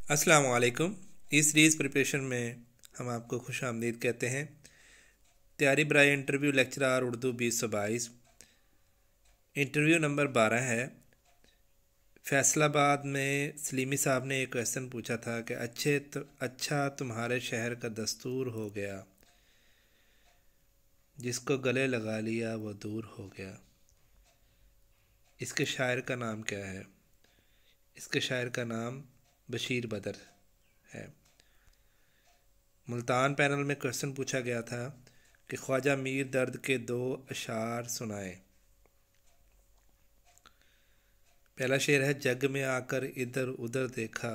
السلام علیکم۔ اس series preparation میں ہم آپ کو خوش آمدید کہتے ہیں۔ تیاری برائے interview lecturer Urdu 2022 interview number 12 ہے۔ فیصل آباد میں سلیمی صاحب نے ایک کویسچن پوچھا تھا کہ اچھا تمہارے شہر کا دستور ہو گیا، جس کو گلے لگا لیا وہ دور ہو گیا۔ اس کے شاعر کا نام کیا ہے؟ اس کے شاعر کا نام بشیر بدر ہے۔ ملتان پینل میں کویسچن پوچھا گیا تھا کہ خواجہ میر درد کے 2 اشعار سنائے۔ پہلا شعر ہے: جگ میں آ کر ادھر ادھر دیکھا،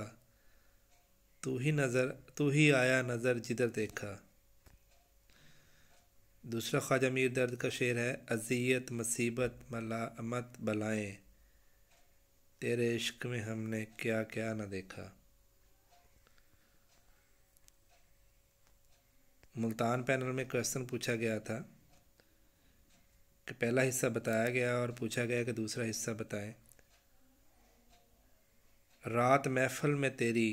تو ہی آیا نظر جدھر دیکھا۔ دوسرا خواجہ میر درد کا شعر ہے: اذیت مصیبت ملامت بلائیں، تیرے عشق میں ہم نے کیا کیا نہ دیکھا۔ ملتان پینل میں کویسچن پوچھا گیا تھا کہ پہلا حصہ بتایا گیا اور پوچھا گیا کہ دوسرا حصہ بتائیں۔ رات محفل میں تیری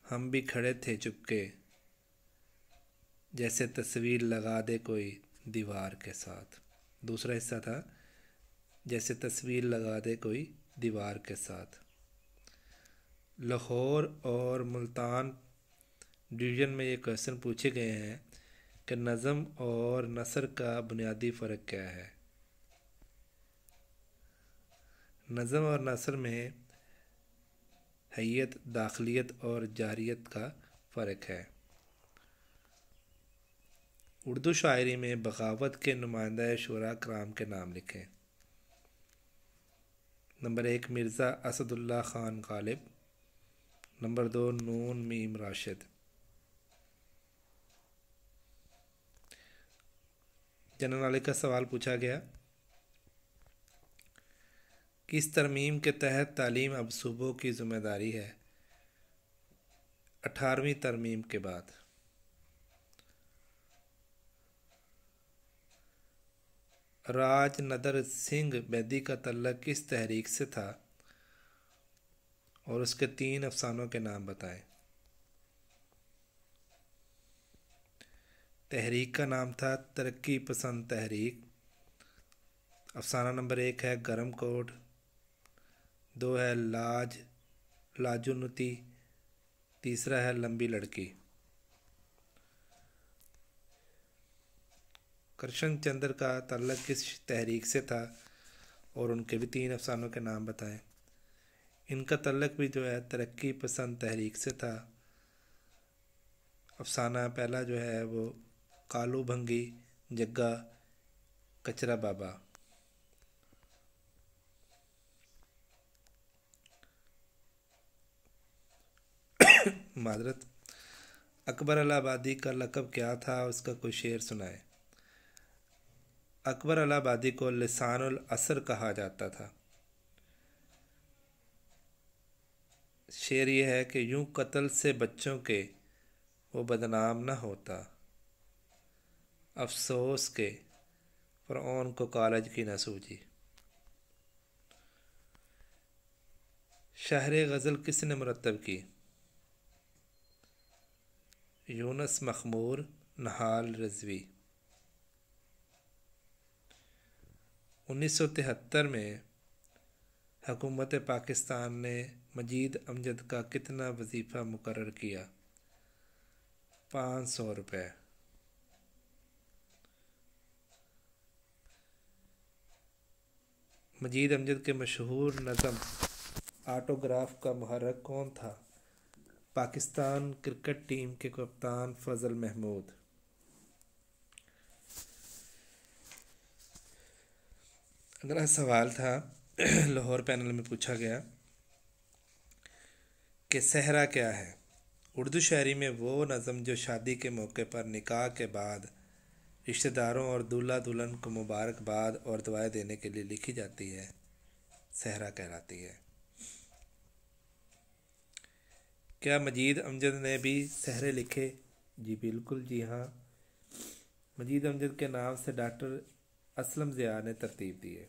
ہم بھی کھڑے تھے چپکے، جیسے تصویر لگا دے کوئی دیوار کے ساتھ۔ دوسرا حصہ تھا جیسے تصویر لگا دے کوئی دیوار کے ساتھ۔ لاہور اور ملتان ڈویژن میں یہ کویسچن پوچھے گئے ہیں کہ نظم اور نثر کا بنیادی فرق کیا ہے۔ نظم اور نثر میں حیت، داخلیت اور جاریت کا فرق ہے۔ اردو شاعری میں بغاوت کے نمائندہ شعراء کرام کے نام لکھیں۔ نمبر 1 مرزا اسد اللہ خان غالب، نمبر 2 نون میم راشد۔ جنرل نالج کا سوال پوچھا گیا: کس ترمیم کے تحت تعلیم اب صوبوں کی ذمہ داری ہے؟ 18ویں ترمیم کے بعد۔ راج ندر سنگھ بیدی کا تعلق کس تحریک سے تھا اور اس کے 3 افسانوں کے نام بتائیں۔ تحریک کا نام تھا ترقی پسند تحریک۔ افسانہ نمبر 1 ہے گرم کوٹ، 2 ہے لاجونتی، تیسرا ہے لمبی لڑکی۔ کرشن چندر کا تعلق کس تحریک سے تھا اور ان کے بھی 3 افسانوں کے نام بتائیں۔ ان کا تعلق بھی جو ہے ترقی پسند تحریک سے تھا۔ افسانہ پہلا جو ہے وہ کالو بھنگی جگا کچرا بابا۔ معذرت، اکبر الہ آبادی کا لقب کیا تھا؟ اس کا کوئی شعر سنائے۔ اکبر الہ آبادی کو لسان العصر کہا جاتا تھا۔ شعر یہ ہے کہ یوں قتل سے بچوں کے وہ بدنام نہ ہوتا، افسوس کے فرعون کو کالج کی نہ سوجی۔ شہر غزل کس نے مرتب کی؟ یونس مخمور، نہال رضوی۔ 1973 میں حکومت پاکستان نے مجید امجد کا کتنا وظیفہ مقرر کیا؟ 500 روپے۔ مجید امجد کے مشہور نظم آٹوگراف کا محرک کون تھا؟ پاکستان کرکٹ ٹیم کے کپتان فضل محمود۔ اگلا سوال تھا لاہور پینل میں پوچھا گیا کہ صحرا کیا ہے؟ اردو شاعری میں وہ نظم جو شادی کے موقع پر نکاح کے بعد رشتہ داروں اور دولہا دلہن کو مبارکباد اور دعائیں دینے کے لیے لکھی جاتی ہے، صحرا کہلاتی ہے۔ کیا مجید امجد نے بھی صحرے لکھے؟ جی بالکل، جی ہاں۔ مجید امجد کے نام سے ڈاکٹر اسلم ضیاء نے ترتیب دی ہے۔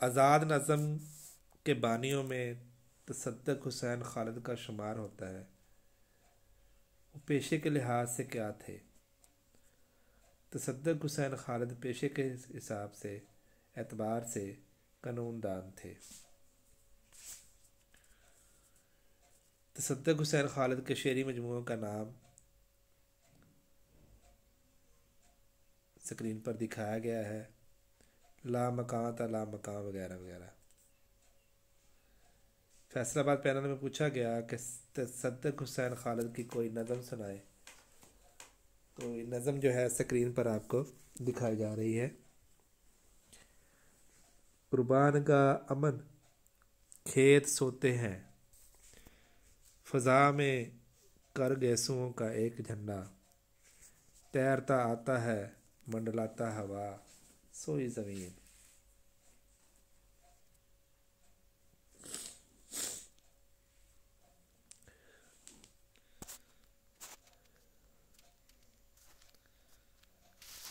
آزاد نظم کے بانیوں میں تصدق حسین خالد کا شمار ہوتا ہے، وہ پیشے کے لحاظ سے کیا تھے؟ تصدق حسین خالد پیشے کے حساب سے اعتبار سے قانون دان تھے۔ تصدق حسین خالد کے شعری مجموعوں کا نام اسکرین پر دکھایا گیا ہے، لا مکان تا لا مکان وغیرہ وغیرہ۔ فیصل آباد پینل میں پوچھا گیا کہ تصدق حسین خالد کی کوئی نظم سنائے، تو یہ نظم جو ہے اسکرین پر آپ کو دکھائی جا رہی ہے۔ قربان کا امن کھیت سوتے ہیں، فضا میں کر گیسوں کا ایک جھنڈا، تیرتا آتا ہے منڈلاتا ہوا سوئی زمین۔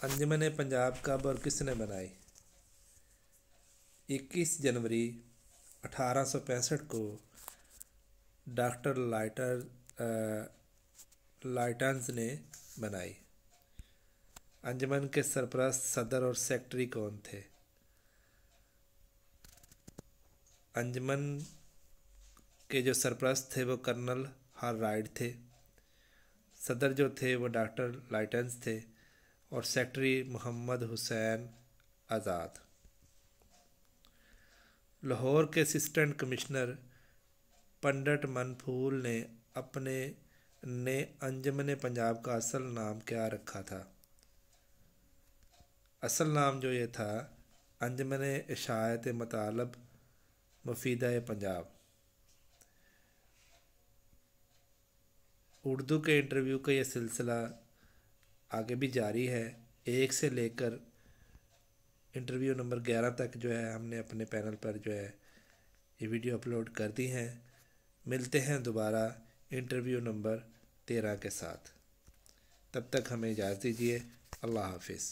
انجمن پنجاب کب اور کس نے بنائی؟ 21 جنوری 1865 کو ڈاکٹر لائٹنز نے بنائی۔ انجمن کے سرپرست صدر اور سیکرٹری کون تھے؟ انجمن کے جو سرپرست تھے وہ کرنل ہال رائڈ تھے، صدر جو تھے وہ ڈاکٹر لائٹنز تھے، اور سیکرٹری محمد حسین آزاد۔ لاہور کے اسسٹنٹ کمشنر پنڈت من پھول نے اپنے انجمن پنجاب کا اصل نام کیا رکھا تھا؟ اصل نام جو یہ تھا انجمن اشاعت مطالب مفیدہ پنجاب۔ اردو کے انٹرویو کا یہ سلسلہ آگے بھی جاری ہے، 1 سے لے کر انٹرویو نمبر 11 تک جو ہے ہم نے اپنے پینل پر جو ہے یہ ویڈیو اپلوڈ کر دی ہیں۔ ملتے ہیں دوبارہ انٹرویو نمبر 13 کے ساتھ، تب تک ہمیں اجازت دیجیے، اللہ حافظ۔